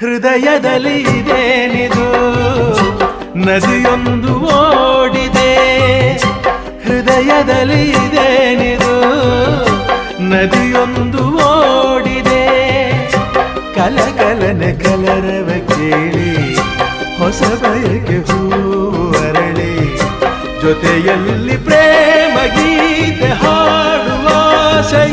ಹೃದಯದಲ್ಲಿ ಇದೇನಿದು ನದಿಯೊಂದು ಓಡಿದೆ, ಹೃದಯದಲ್ಲಿ ಇದೇನಿದು ನದಿಯೊಂದು ಓಡಿದೆ. ಕಲಕಲನೆ ಕಲರವ ಕೇಳಿ ಹೊಸ ಬಯಕೆ ಹೂವು ಅರಳಿ, ಜೊತೆಯಲ್ಲಿ ಪ್ರೇಮ ಗೀತೆ ಹಾಡುವ ಆಸೆ